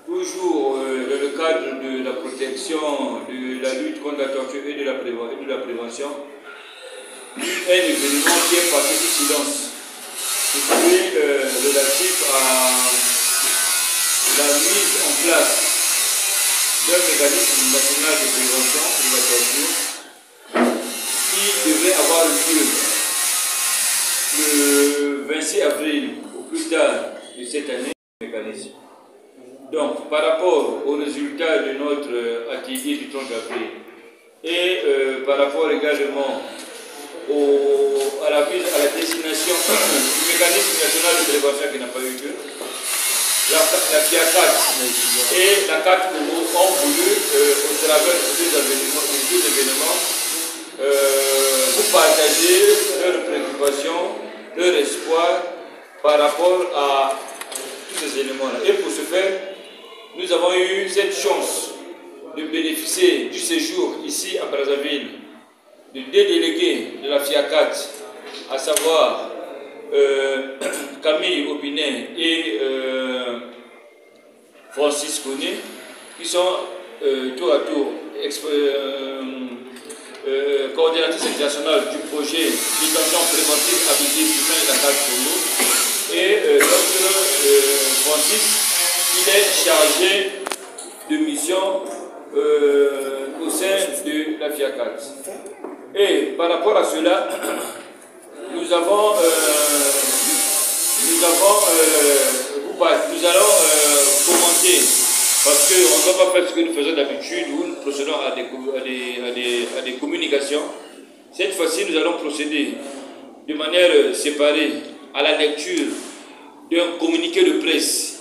Toujours dans le cadre de la protection, de la lutte contre la torture et de la prévention, un événement qui est passé sous silence. C'est relatif à la mise en place d'un mécanisme national de prévention de la torture qui devrait avoir lieu le 26 avril au plus tard de cette année. Mécanisme. Donc, par rapport aux résultats de notre atelier du 30 avril et par rapport également à la destination du mécanisme national de prévention qui n'a pas eu lieu, la FIACAT et la CAT ont voulu, au travers de deux événements, vous partager leurs préoccupations, leurs espoirs par rapport à tous ces éléments-là. Et pour ce faire, nous avons eu cette chance de bénéficier du séjour ici à Brazzaville de deux délégués de la FIACAT, à savoir Camille Aubinet et Francis Koné, qui sont tour à tour coordinatrices internationales du projet détention préventive habituée du sein de la CAT Congo. Et Dr Francis, il est chargé de mission au sein de la FIACAT. Et par rapport à cela, nous allons commenter, parce qu'on ne va pas faire ce que nous faisons d'habitude, où nous procédons à des communications. Cette fois-ci, nous allons procéder de manière séparée à la lecture d'un communiqué de presse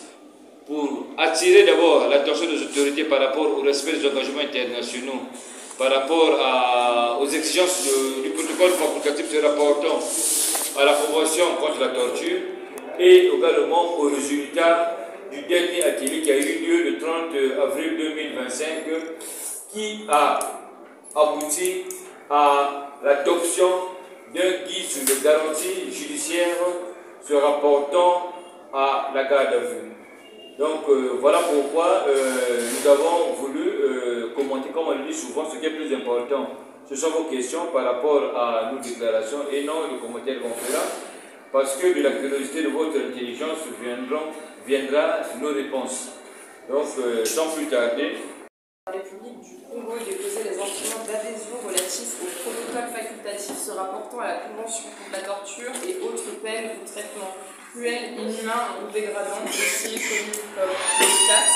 pour attirer d'abord l'attention des autorités par rapport au respect des engagements internationaux, par rapport aux exigences du protocole facultatif se rapportant à la Convention contre la torture et également aux résultats du dernier atelier qui a eu lieu le 30 avril 2025 qui a abouti à l'adoption d'un guide sur les garanties judiciaires se rapportant à la garde à vue. Donc voilà pourquoi nous avons voulu commenter, comme on le dit souvent, ce qui est plus important. Ce sont vos questions par rapport à nos déclarations et non les commentaires qu'on fera, parce que de la curiosité de votre intelligence viendra nos réponses. Donc sans plus tarder. La République du Congo déposait les instruments d'adhésion relatifs au protocole facultatif se rapportant à la Convention contre la torture et autres peines ou traitements cruels, inhumains ou dégradants, aussi connus comme le CAT.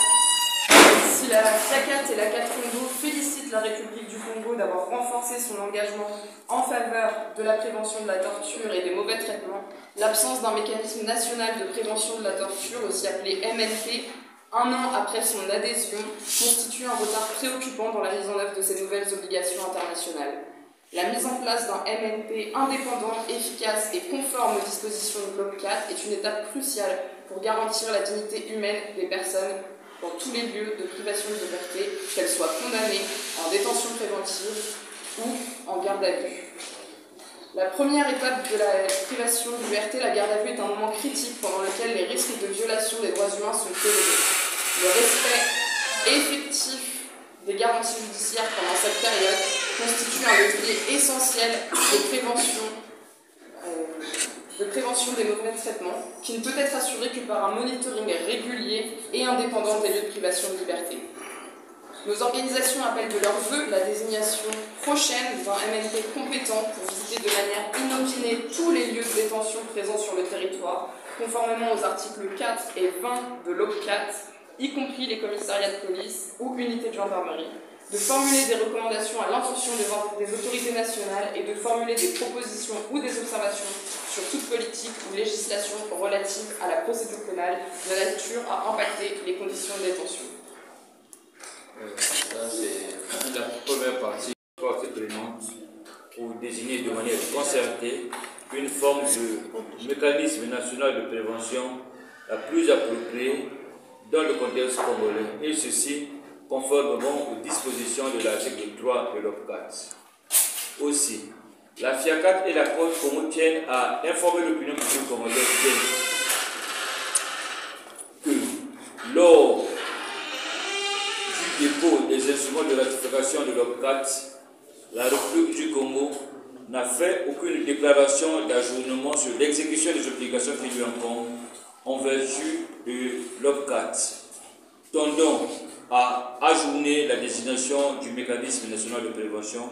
Si la FIACAT et la CAT Congo félicitent la République du Congo d'avoir renforcé son engagement en faveur de la prévention de la torture et des mauvais traitements, l'absence d'un mécanisme national de prévention de la torture, aussi appelé MNP, un an après son adhésion, constitue un retard préoccupant dans la mise en œuvre de ces nouvelles obligations internationales. La mise en place d'un MNP indépendant, efficace et conforme aux dispositions du bloc 4 est une étape cruciale pour garantir la dignité humaine des personnes dans tous les lieux de privation de liberté, qu'elles soient condamnées en détention préventive ou en garde à vue. La première étape de la privation de liberté, la garde à vue, est un moment critique pendant lequel les risques de violation des droits humains sont élevés. Le respect effectif des garanties judiciaires pendant cette période constitue un levier essentiel de prévention des mauvais traitements, qui ne peut être assuré que par un monitoring régulier et indépendant des lieux de privation de liberté. Nos organisations appellent de leur vœu la désignation prochaine d'un MNP compétent pour visiter de manière inopinée tous les lieux de détention présents sur le territoire, conformément aux articles 4 et 20 de l'OPCAT, y compris les commissariats de police ou unités de gendarmerie, de formuler des recommandations à l'intention des autorités nationales et de formuler des propositions ou des observations sur toute politique ou législation relative à la procédure pénale de nature à impacter les conditions de détention. Ça, c'est la première partie force prenante pour désigner de manière concertée une forme de mécanisme national de prévention la plus appropriée dans le contexte congolais, et ceci conformément aux dispositions de l'article 3 de l'OPCAT. Aussi, la FIACAT et la COT Congo tiennent à informer l'opinion publique congolaise que lors mois de ratification de l'OPCAT, la République du Congo n'a fait aucune déclaration d'ajournement sur l'exécution des obligations qui lui incombent en vertu de l'OPCAT, tendant à ajourner la désignation du mécanisme national de prévention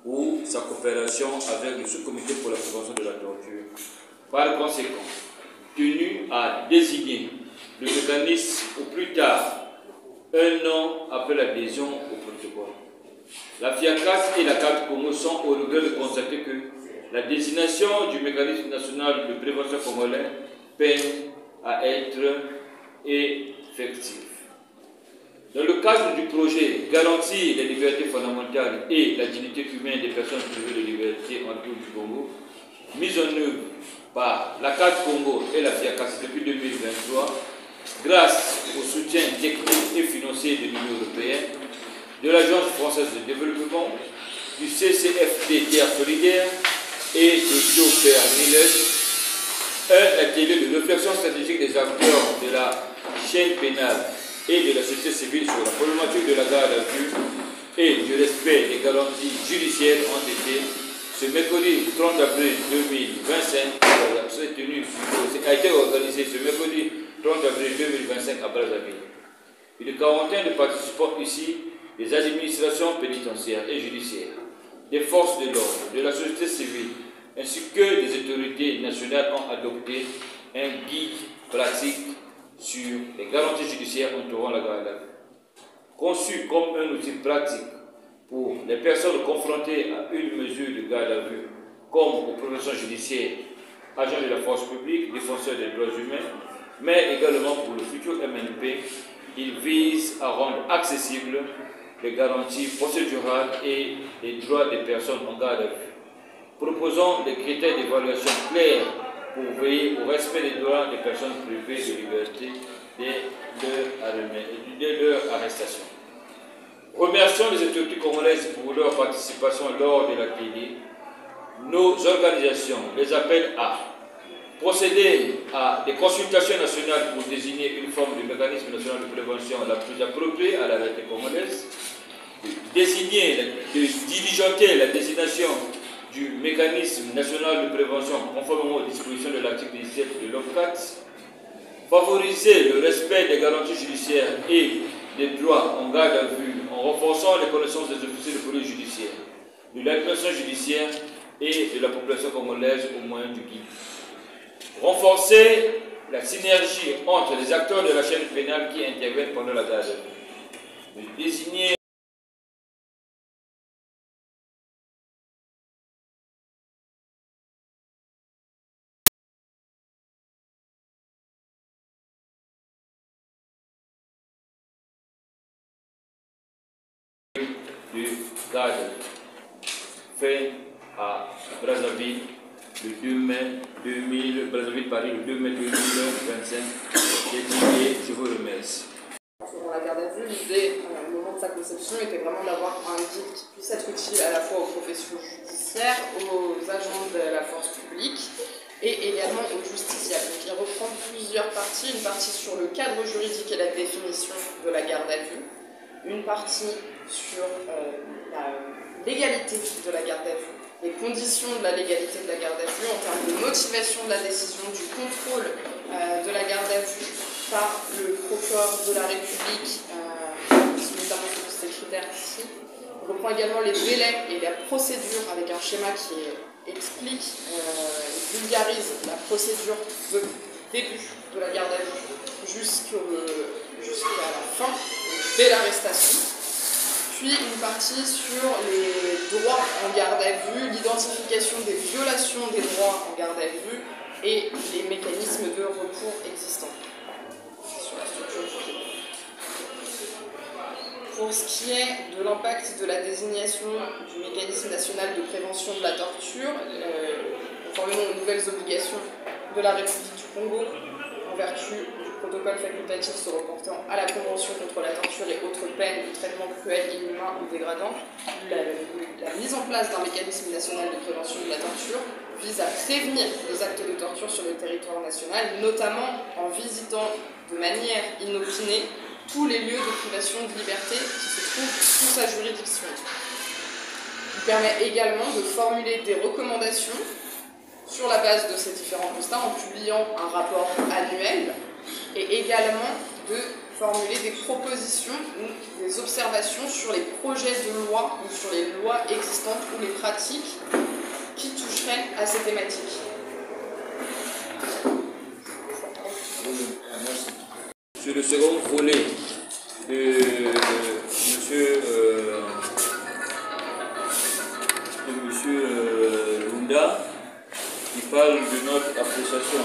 ou sa coopération avec le sous-comité pour la prévention de la torture. Par conséquent, tenu à désigner le mécanisme au plus tard un an après l'adhésion au protocole, la FIACAS et la CAD Congo sont au regret de constater que la désignation du mécanisme national de prévention congolais peine à être effective. Dans le cadre du projet Garantir les libertés fondamentales et la dignité humaine des personnes privées de liberté en tout du Congo, mise en œuvre par la CAD Congo et la FIACAS depuis 2023, grâce au soutien technique et financier de l'Union européenne, de l'Agence française de développement, du CCFD Terre solidaire et de Joe Miles, un atelier de réflexion stratégique des acteurs de la chaîne pénale et de la société civile sur la problématique de la garde à vue et du respect des garanties judiciaires ont été, ce mercredi 30 avril 2025, a été organisé ce mercredi 30 avril 2025 à Brazzaville. Une quarantaine de participants ici, des administrations pénitentiaires et judiciaires, des forces de l'ordre, de la société civile, ainsi que des autorités nationales ont adopté un guide pratique sur les garanties judiciaires entourant la garde à vue. Conçu comme un outil pratique pour les personnes confrontées à une mesure de garde à vue, comme aux professions judiciaires, agents de la force publique, défenseurs des droits humains, mais également pour le futur MNP, il vise à rendre accessibles les garanties procédurales et les droits des personnes en garde à vue, proposant des critères d'évaluation clairs pour veiller au respect des droits des personnes privées de liberté dès leur arrestation. Remercions les autorités congolaises pour leur participation lors de l'atelier. Nos organisations les appellent à procéder à des consultations nationales pour désigner une forme de mécanisme national de prévention la plus appropriée à la réalité congolaise, de diligenter la désignation du mécanisme national de prévention conformément aux dispositions de l'article 17 de l'OPCAT, favoriser le respect des garanties judiciaires et des droits en garde à vue en renforçant les connaissances des officiers de police judiciaire, de l'administration judiciaire et de la population congolaise au moyen du guide. Renforcer la synergie entre les acteurs de la chaîne pénale qui interviennent pendant la garde à vue. Désigner du garde fait à Brazzaville le 2 mai 2000, Brazzaville-Paris le 2 mai 2025. Je vous remercie. Dans la garde à vue, l'idée, au moment de sa conception, était vraiment d'avoir un guide qui puisse être utile à la fois aux professions judiciaires, aux agents de la force publique et également aux justiciables. Donc, il reprend plusieurs parties, une partie sur le cadre juridique et la définition de la garde à vue, une partie sur la légalité de la garde à vue, les conditions de la légalité de la garde à vue en termes de motivation de la décision, du contrôle de la garde à vue par le procureur de la République, notamment sur ces critères ici. On reprend également les délais et la procédure avec un schéma qui explique et vulgarise la procédure de début de la garde à vue jusqu'à la fin, dès l'arrestation. Puis une partie sur les droits en garde à vue, l'identification des violations des droits en garde à vue et les mécanismes de recours existants sur la structure juridique. Pour ce qui est de l'impact de la désignation du mécanisme national de prévention de la torture, conformément aux nouvelles obligations de la République du Congo, en vertu du protocole facultatif se reportant à la Convention contre la torture et autres peines de traitement cruel, inhumain ou dégradant, la mise en place d'un mécanisme national de prévention de la torture vise à prévenir les actes de torture sur le territoire national, notamment en visitant de manière inopinée tous les lieux de privation de liberté qui se trouvent sous sa juridiction. Il permet également de formuler des recommandations sur la base de ces différents constats en publiant un rapport annuel et également de formuler des propositions ou des observations sur les projets de loi ou sur les lois existantes ou les pratiques qui toucheraient à ces thématiques. Sur le second volet de monsieur Lunda, qui parle de notre appréciation,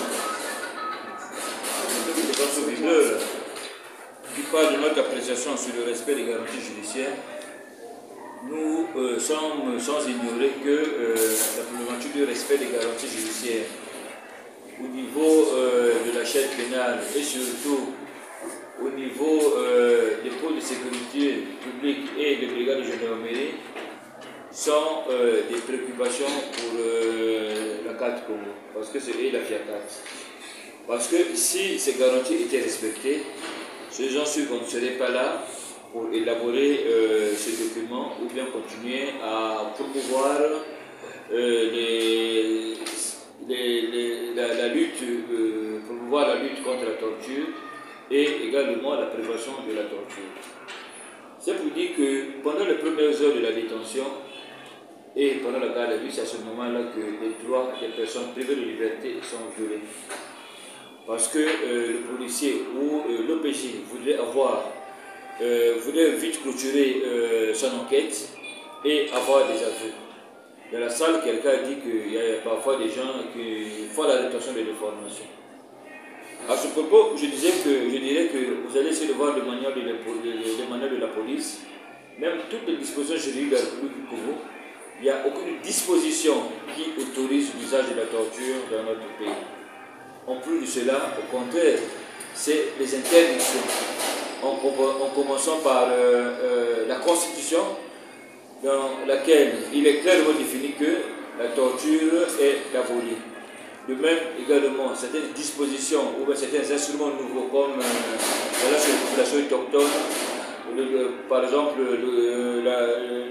qui parle de notre appréciation sur le respect des garanties judiciaires, nous sommes sans ignorer que la problématique du respect des garanties judiciaires au niveau de la chaîne pénale et surtout au niveau des pôles de sécurité publique et des brigades de gendarmerie sont des préoccupations pour la carte Congo, parce que c'est la FIACAT. Parce que si ces garanties étaient respectées, j'en suis qu'on ne serait pas là pour élaborer ces documents ou bien continuer à promouvoir la lutte contre la torture et également la prévention de la torture. C'est pour dire que pendant les premières heures de la détention et pendant la garde à vue, c'est à ce moment-là que les droits des personnes privées de liberté sont violés. Parce que le policier ou l'OPJ voulait vite clôturer son enquête et avoir des aveux. Dans la salle, quelqu'un a dit qu'il y a parfois des gens qui font la détention de l'information. À ce propos, je dirais que vous allez essayer de voir les manuels de la police, même toutes les dispositions juridiques de la République du Congo, il n'y a aucune disposition qui autorise l'usage de la torture dans notre pays. En plus de cela, au contraire, c'est les interdictions. En commençant par la Constitution, dans laquelle il est clairement défini que la torture est abolie. De même, également, certaines dispositions ou certains instruments nouveaux comme la population autochtone, par exemple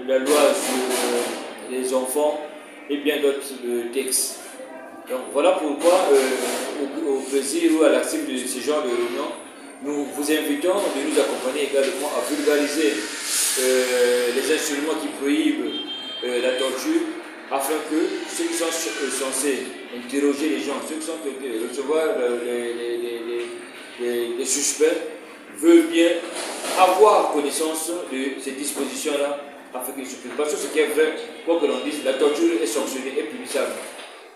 la loi sur les enfants et bien d'autres textes. Donc voilà pourquoi au plaisir ou à l'actif de ce genre de réunion, nous vous invitons de nous accompagner également à vulgariser les instruments qui prohibent la torture, afin que ceux qui sont censés interroger les gens, ceux qui sont recevoir les suspects, veulent bien avoir connaissance de ces dispositions-là, afin qu'ils se prennent. Parce que ce qui est vrai, quoi que l'on dise, la torture est sanctionnée et punissable.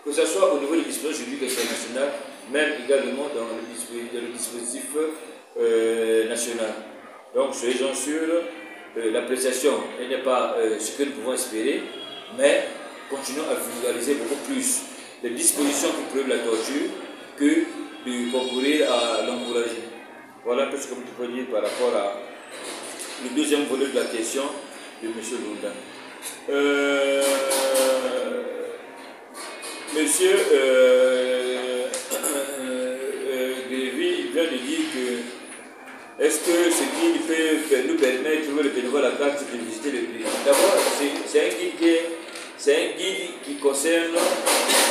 Que ce soit au niveau des dispositions juridiques internationales, même également dans le dispositif national. Donc, soyez-en sûrs, l'appréciation n'est pas ce que nous pouvons espérer, mais continuons à vulgariser beaucoup plus les dispositions qui prohibent la torture que de concourir à l'encourager. Voilà un peu ce que je peux dire par rapport à le deuxième volet de la question de M. Lunda. Monsieur Grévy vient de dire que est-ce que ce guide peut nous permettre de trouver le bénévole à carte de visiter le pays? D'abord, c'est un guide qui concerne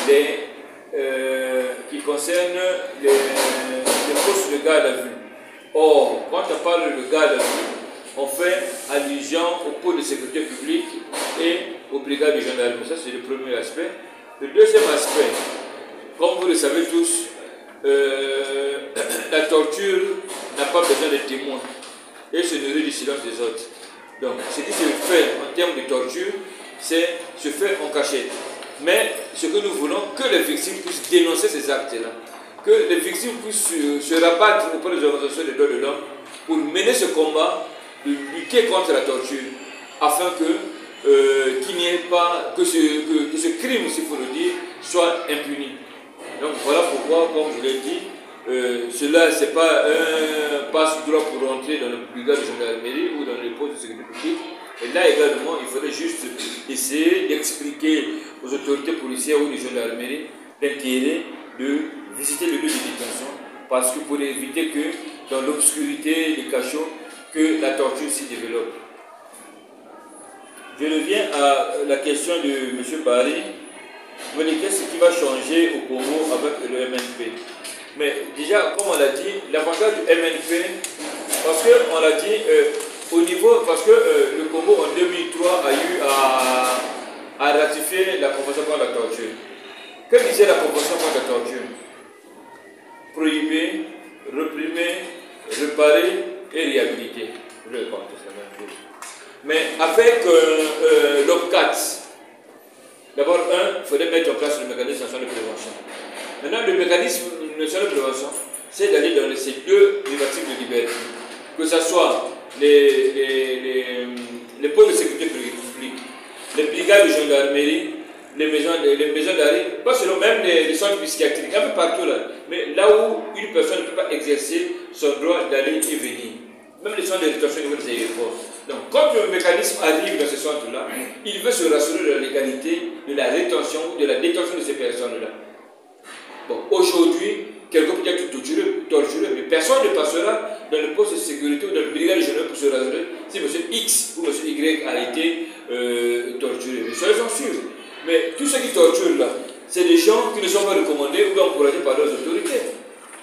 les postes de garde à vue. Or, quand on parle de garde à vue, on fait allusion au pôle de sécurité publique et aux brigades de gendarmerie. Ça, c'est le premier aspect. Le deuxième aspect, comme vous le savez tous, la torture n'a pas besoin de témoins et se nourrit du silence des autres. Donc, ce qui se fait en termes de torture, c'est se faire en cachette. Mais ce que nous voulons, que les victimes puissent dénoncer ces actes-là, que les victimes puissent se rabattre auprès des organisations des droits de l'homme pour mener ce combat, de lutter contre la torture, afin qu'il n'y ait pas, que ce crime, s'il faut le dire, soit impuni. Donc voilà pourquoi, comme je l'ai dit, cela c'est pas un passe-droit pour rentrer dans le brigade de gendarmerie ou dans les postes de sécurité publique. Et là également, il faudrait juste essayer d'expliquer aux autorités policières ou de gendarmerie l'intérêt de visiter le lieu de détention, parce que pour éviter que dans l'obscurité, les cachots, que la torture s'y développe. Je reviens à la question de M. Barry. Vous voyez, qu'est-ce qui va changer au Congo avec le MNP? Mais déjà, comme on l'a dit, l'avantage du MNP, parce qu'on l'a dit, au niveau, parce que le Congo en 2003 a eu à ratifier la Convention contre la torture. Que disait la Convention contre la torture? Prohiber, réprimer, réparer et réhabiliter. Je vais pas c'est la même chose. Mais avec l'OPCAT, d'abord, il faudrait mettre en place le mécanisme national de prévention. Maintenant, le mécanisme national de prévention, c'est d'aller dans ces deux privatifs de liberté. Que ce soit les pôles de sécurité publique, les brigades de gendarmerie, les maisons d'arrêt, pas seulement, même les centres psychiatriques, un peu partout là. Mais là où une personne ne peut pas exercer son droit d'aller et venir. Même les centres de rétention au niveau des aéroports. Donc, quand le mécanisme arrive dans ce centre-là, il veut se rassurer de la légalité de la rétention ou de la détention de ces personnes-là. Bon, aujourd'hui, quelqu'un peut être torturé, mais personne ne passera dans le poste de sécurité ou dans le brigade de gendarmerie pour se rassurer si M. X ou M. Y a été torturé. Mais soyez-en sûrs. Mais tous ceux qui torturent là, c'est des gens qui ne sont pas recommandés ou encouragés par leurs autorités.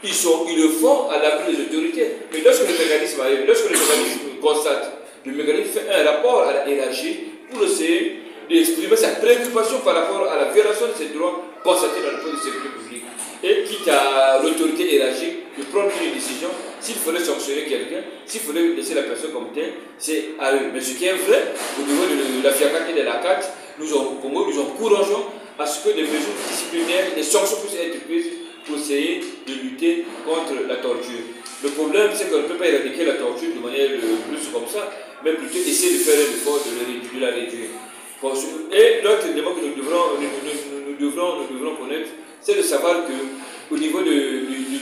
Ils le font à l'appui des autorités. Mais lorsque le mécanisme arrive, lorsque le mécanisme constate, le mécanisme fait un rapport à la hiérarchie pour essayer d'exprimer sa préoccupation par rapport à la violation de ces droits constatés dans le poste de sécurité publique. Et quitte à l'autorité hiérarchique de prendre une décision, s'il fallait sanctionner quelqu'un, s'il fallait laisser la personne comme telle, c'est à eux. Mais ce qui est vrai, au niveau de la FIACAT et de la CAT, nous encourageons à ce que des mesures disciplinaires, des sanctions puissent être prises pour essayer de lutter contre la torture. Le problème, c'est qu'on ne peut pas éradiquer la torture de manière plus comme ça, mais plutôt essayer de faire un effort de la réduire. Et l'autre élément que nous devrons connaître, c'est de savoir qu'au niveau de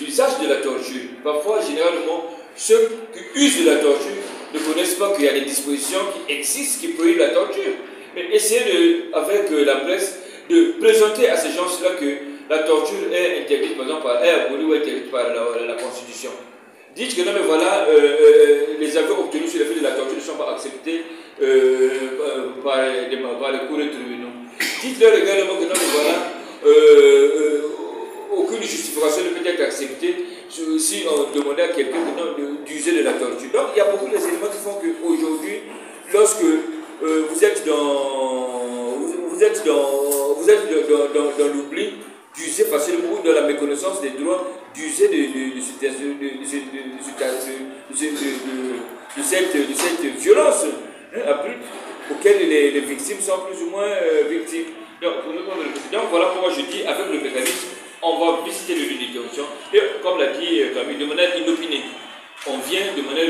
l'usage de la torture, parfois, généralement, ceux qui usent de la torture ne connaissent pas qu'il y a des dispositions qui existent qui prohibent la torture. Mais essayer avec la presse de présenter à ces gens-là que la torture est interdite, par exemple, est abolie ou interdite par la Constitution. Dites que non, mais voilà, les aveux obtenus sur le fait de la torture ne sont pas acceptés par les cours et tribunaux. Dites-leur également que non, mais voilà, aucune justification ne peut être acceptée si on demandait à quelqu'un d'user de la torture. Donc, il y a beaucoup d'éléments qui font qu'aujourd'hui, lorsque vous êtes dans l'oubli, d'user facilement ou dans la méconnaissance des droits, d'user de cette violence auquel les victimes sont plus ou moins victimes. Donc voilà pourquoi je dis, avec le mécanisme, on va visiter le lieu de détention et, comme l'a dit Camille, de manière inopinée. On vient de manière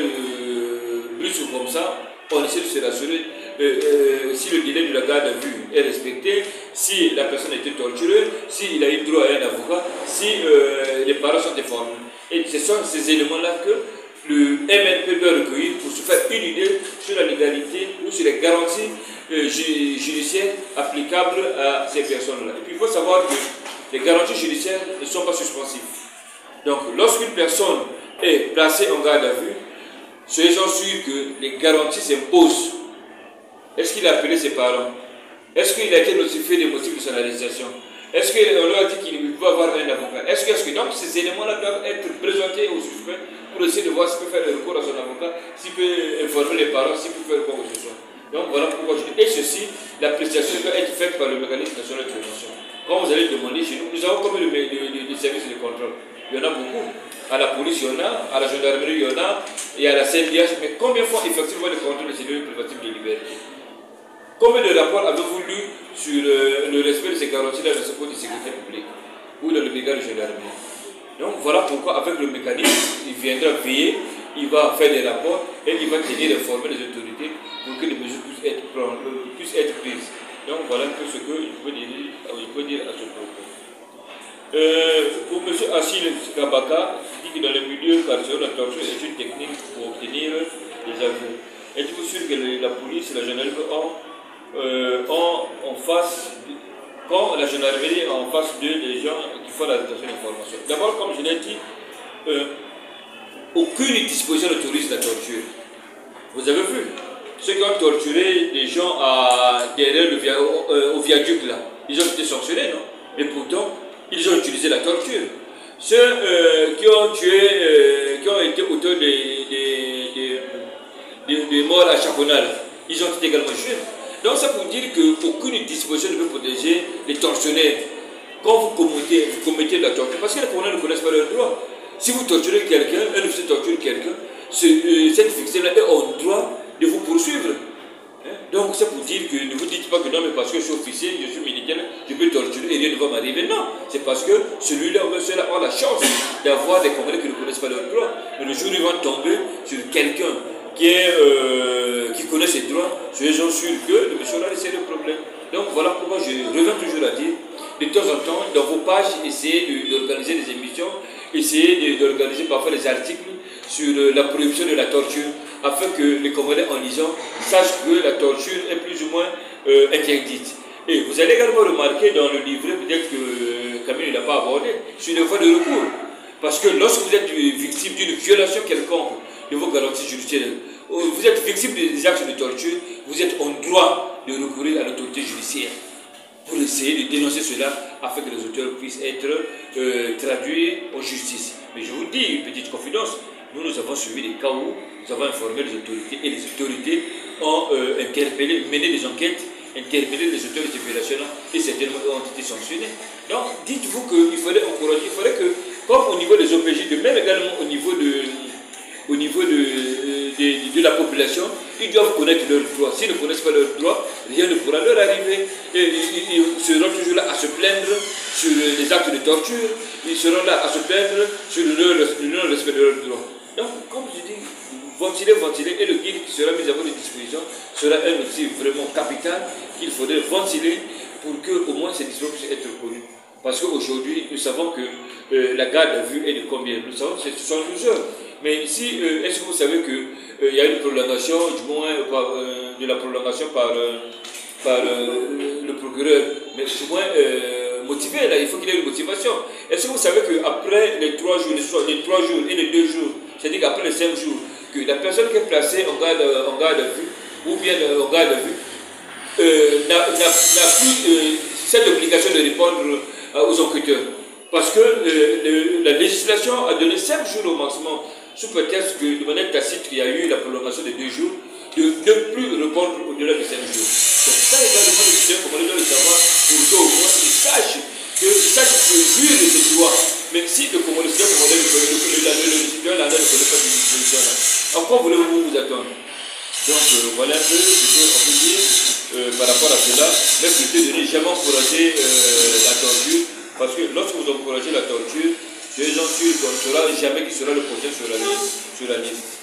brusque comme ça, on essaie de se rassurer si le délai de la garde à vue est respecté, si la personne a été torturée, s'il a eu droit à un avocat, si les parents sont informés. Et ce sont ces éléments-là que le MNP doit recueillir pour se faire une idée sur la légalité ou sur les garanties judiciaires applicables à ces personnes-là. Et puis il faut savoir que les garanties judiciaires ne sont pas suspensives. Donc lorsqu'une personne est placée en garde à vue, soyez-en sûrs que les garanties s'imposent. Est-ce qu'il a appelé ses parents? Est-ce qu'il a été notifié des motifs de son arrestation? Est-ce qu'on leur a dit qu'il peut avoir un avocat? Est-ce que donc ces éléments-là doivent être présentés au suspect pour essayer de voir s'il peut faire le recours à son avocat, s'il peut informer les parents, s'il peut faire quoi que ce soit. Donc voilà pourquoi je dis. Et ceci, l'appréciation doit être faite par le mécanisme national de prévention. Quand vous allez demander chez nous, nous avons combien de services de contrôle? Il y en a beaucoup. À la police, il y en a, à la gendarmerie, il y en a, et à la CNDH. Mais combien font effectivement le contrôle des cellules privatives de liberté? Combien de rapports avez-vous lu sur le respect de ces garanties dans le secteur de sécurité publique ou dans le brigade de gendarmerie? Donc voilà pourquoi, avec le mécanisme, il viendra veiller, il va faire des rapports et il va tenir informer les autorités pour que les mesures puissent être prises. Donc voilà un peu ce qu'il peut dire à ce propos. Pour M. Achille Kabaka, il dit que dans le milieu carcéral, la torture est une technique pour obtenir des aveux. Êtes-vous sûr que la police et la gendarmerie ont en face, quand la gendarmerie est en face d'eux des gens qui font la détention d'informations? D'abord, comme je l'ai dit, aucune disposition n'autorise la torture. Vous avez vu, ceux qui ont torturé les gens derrière au viaduc là, ils ont été sanctionnés, non? Mais pourtant, ils ont utilisé la torture. Ceux qui ont tué, qui ont été auteurs des morts à Chaponal, ils ont été également jugés. Donc c'est pour dire qu'aucune disposition ne peut protéger les tortionnaires. Quand vous commettez de la torture, parce que les criminels ne connaissent pas leurs droits. Si vous torturez quelqu'un, un officier torture quelqu'un, cette victime-là est en droit de vous poursuivre. Donc c'est pour dire que ne vous dites pas que non, mais parce que je suis officier, je suis militaire, je peux torturer et rien ne va m'arriver. Non, c'est parce que celui-là a la chance d'avoir des criminels qui ne connaissent pas leurs droits. Mais le jour où ils vont tomber sur quelqu'un qui connaît ses droits, j'en suis sûr que le monsieur là c'est le problème. Donc voilà pourquoi je reviens toujours à dire, de temps en temps, dans vos pages, essayez d'organiser des émissions, essayez d'organiser parfois des articles sur la prohibition de la torture, afin que les Congolais en lisant sachent que la torture est plus ou moins interdite. Et vous allez également remarquer dans le livret, peut-être que Camille ne l'a pas abordé, sur les voies de recours. Parce que lorsque vous êtes victime d'une violation quelconque de vos garanties judiciaires, vous êtes victime des actes de torture, vous êtes en droit de recourir à l'autorité judiciaire pour essayer de dénoncer cela afin que les auteurs puissent être traduits en justice. Mais je vous dis, une petite confidence, nous avons suivi des cas où nous avons informé les autorités et les autorités ont interpellé, mené des enquêtes, interpellé les auteurs de ces violations et certainement ont été sanctionnés. Donc dites-vous qu'il fallait encourager, il fallait que, comme au niveau des OPJ, de même également au niveau de la population, ils doivent connaître leurs droits. S'ils ne connaissent pas leurs droits, rien ne pourra leur arriver. Et ils seront toujours là à se plaindre sur les actes de torture, ils seront là à se plaindre sur le non-respect de leurs droits. Donc, comme je dis, ventiler, et le guide qui sera mis à votre disposition sera un outil vraiment capital qu'il faudrait ventiler pour que au moins ces dispositions puissent être connues. Parce qu'aujourd'hui, nous savons que la garde à vue est de combien? Nous savons que ce sont 12 heures. Mais ici, est-ce que vous savez qu'il y a une prolongation, du moins de la prolongation par le procureur, mais du moins motivé, là, il faut qu'il y ait une motivation. Est-ce que vous savez qu'après les 3 jours, et les 2 jours, c'est-à-dire qu'après les 5 jours, que la personne qui est placée en garde à vue, ou bien en garde à vue, n'a plus cette obligation de répondre aux enquêteurs. Parce que la législation a donné 5 jours au maximum, sous prétexte que de manière tacite, il y a eu la prolongation de 2 jours, de ne plus répondre au-delà de 5 jours. Donc ça, également, les citoyens congolais doivent le savoir, pour qu'au moins ils sachent jouir de ces droits. Mais si le citoyen congolais ne connaît pas ces dispositions-là, à quoi voulez-vous vous attendre? Donc voilà un peu ce qu'on peut dire par rapport à cela, mais plutôt de ne jamais encourager la torture, parce que lorsque vous encouragez la torture, je suis sûr qu'on ne saura jamais qui sera le prochain sur la liste.